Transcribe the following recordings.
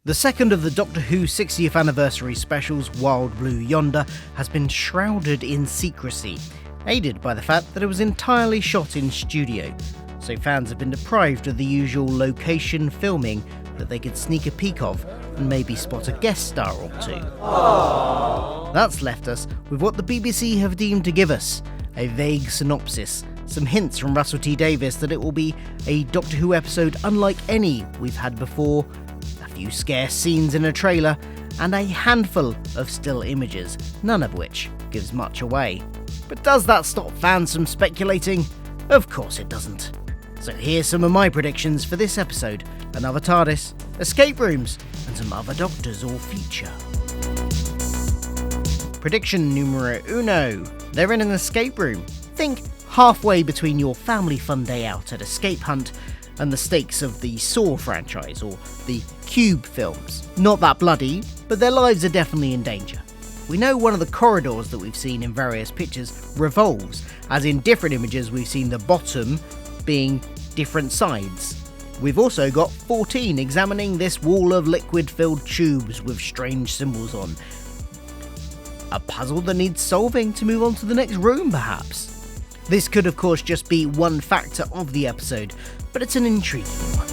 The second of the Doctor Who 60th anniversary specials, Wild Blue Yonder, has been shrouded in secrecy, aided by the fact that it was entirely shot in studio, so fans have been deprived of the usual location filming that they could sneak a peek of and maybe spot a guest star or two. Aww. That's left us with what the BBC have deemed to give us, a vague synopsis, some hints from Russell T Davies that it will be a Doctor Who episode unlike any we've had before, a few scarce scenes in a trailer, and a handful of still images, none of which gives much away. But does that stop fans from speculating? Of course it doesn't. So here's some of my predictions for this episode: another Tardis, escape rooms, and some other Doctors all feature. Prediction numero uno. They're in an escape room. Think halfway between your family fun day out at Escape Hunt and the stakes of the Saw franchise or the Cube films. Not that bloody, but their lives are definitely in danger. We know one of the corridors that we've seen in various pictures revolves, as in different images we've seen the bottom being different sides. We've also got 14 examining this wall of liquid-filled tubes with strange symbols on. A puzzle that needs solving to move on to the next room, perhaps. This could of course just be one factor of the episode, but it's an intriguing one.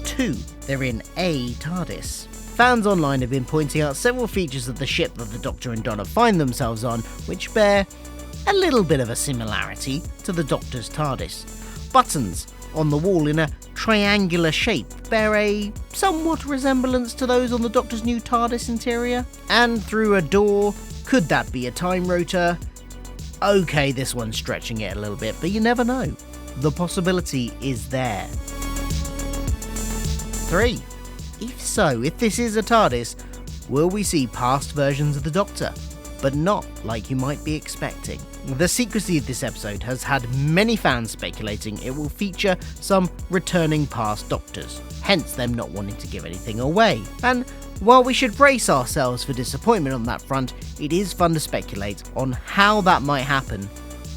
2. They're in a Tardis. Fans online have been pointing out several features of the ship that the Doctor and Donna find themselves on, which bear a little bit of a similarity to the Doctor's TARDIS. Buttons on the wall in a triangular shape bear a somewhat resemblance to those on the Doctor's new TARDIS interior. And through a door, could that be a time rotor? Okay, this one's stretching it a little bit, but you never know. The possibility is there. 3. If this is a TARDIS, will we see past versions of the Doctor? But not like you might be expecting. The secrecy of this episode has had many fans speculating it will feature some returning past Doctors, hence them not wanting to give anything away. And while we should brace ourselves for disappointment on that front, it is fun to speculate on how that might happen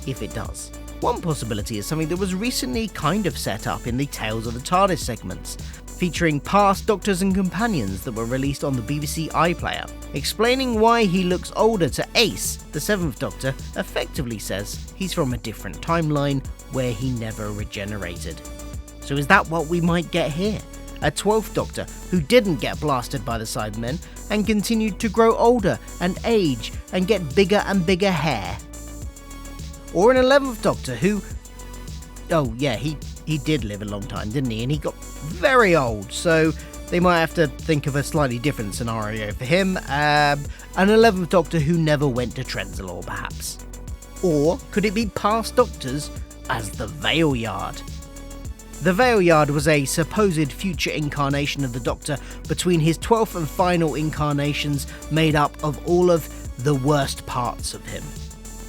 if it does. One possibility is something that was recently kind of set up in the Tales of the TARDIS segments, featuring past Doctors and companions that were released on the BBC iPlayer. Explaining why he looks older to Ace, the 7th Doctor, effectively says he's from a different timeline where he never regenerated. So is that what we might get here? A 12th Doctor who didn't get blasted by the Cybermen and continued to grow older and age and get bigger and bigger hair? Or an 11th Doctor who... oh yeah, he did live a long time, didn't he? And he got very old, so they might have to think of a slightly different scenario for him. An 11th Doctor who never went to Trenzalore, perhaps. Or could it be past Doctors as the Veil Yard? The Veil Yard was a supposed future incarnation of the Doctor between his 12th and final incarnations, made up of all of the worst parts of him.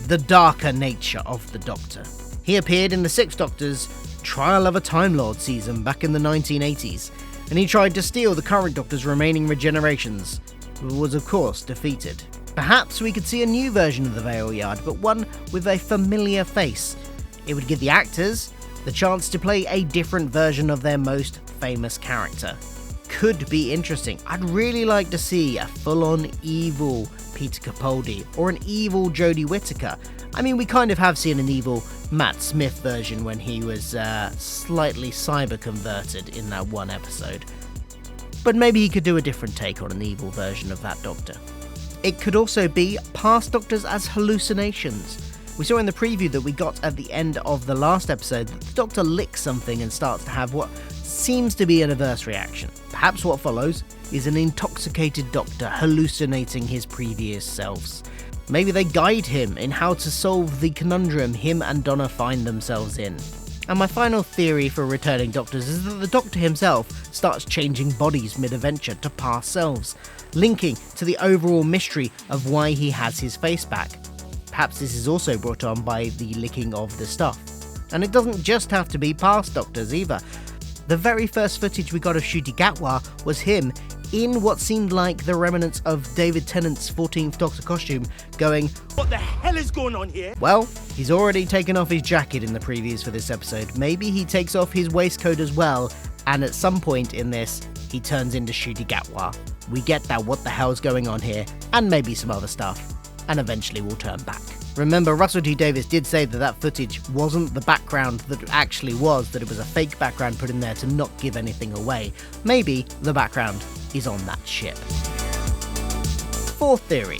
The darker nature of the Doctor. He appeared in the 6th Doctor's Trial of a Time Lord season back in the 1980s, and he tried to steal the current Doctor's remaining regenerations, but was of course defeated. Perhaps we could see a new version of the Veil Yard, but one with a familiar face. It would give the actors the chance to play a different version of their most famous character. Could be interesting. I'd really like to see a full-on evil Peter Capaldi or an evil Jodie Whittaker. I mean, we kind of have seen an evil Matt Smith version when he was slightly cyber-converted in that one episode. But maybe he could do a different take on an evil version of that Doctor. It could also be past Doctors as hallucinations. We saw in the preview that we got at the end of the last episode that the Doctor licks something and starts to have what seems to be an adverse reaction. Perhaps what follows is an intoxicated Doctor hallucinating his previous selves. Maybe they guide him in how to solve the conundrum him and Donna find themselves in. And my final theory for returning Doctors is that the Doctor himself starts changing bodies mid-adventure to past selves, linking to the overall mystery of why he has his face back. Perhaps this is also brought on by the licking of the stuff. And it doesn't just have to be past Doctors either. The very first footage we got of Ncuti Gatwa was him in what seemed like the remnants of David Tennant's 14th Doctor costume, going, "What the hell is going on here?" Well, he's already taken off his jacket in the previews for this episode. Maybe he takes off his waistcoat as well, and at some point in this, he turns into Ncuti Gatwa. We get that what the hell's going on here, and maybe some other stuff, and eventually we'll turn back. Remember, Russell T Davies did say that that footage wasn't the background that it actually was, that it was a fake background put in there to not give anything away. Maybe the background is on that ship. Fourth theory.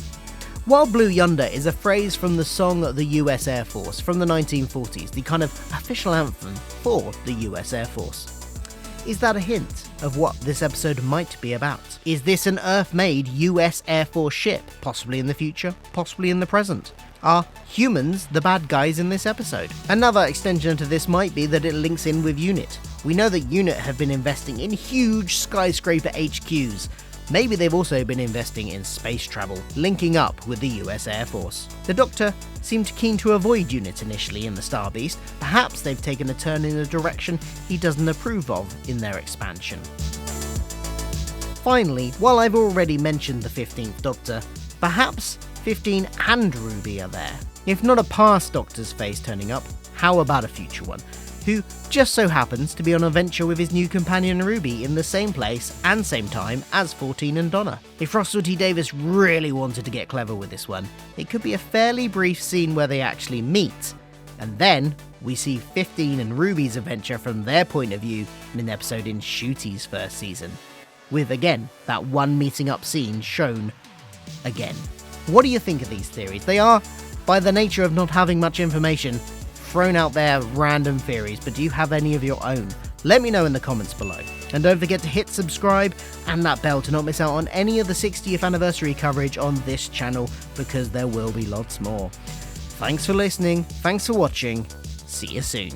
Wild Blue Yonder is a phrase from the song The US Air Force from the 1940s, the kind of official anthem for the US Air Force. Is that a hint of what this episode might be about? Is this an Earth-made US Air Force ship, possibly in the future, possibly in the present? Are humans the bad guys in this episode? Another extension to this might be that it links in with UNIT. We know that UNIT have been investing in huge skyscraper HQs. Maybe they've also been investing in space travel, linking up with the US Air Force. The Doctor seemed keen to avoid UNIT initially in the Star Beast. Perhaps they've taken a turn in a direction he doesn't approve of in their expansion. Finally, while I've already mentioned the 15th Doctor, perhaps 15 and Ruby are there. If not a past Doctor's face turning up, how about a future one, who just so happens to be on a venture with his new companion Ruby in the same place and same time as 14 and Donna. If Russell T Davies really wanted to get clever with this one, it could be a fairly brief scene where they actually meet, and then we see 15 and Ruby's adventure from their point of view in an episode in Ncuti's first season, with again that one meeting up scene shown again. What do you think of these theories? They are, by the nature of not having much information, thrown out there random theories, but do you have any of your own? Let me know in the comments below. And don't forget to hit subscribe and that bell to not miss out on any of the 60th anniversary coverage on this channel, because there will be lots more. Thanks for listening, thanks for watching, see you soon.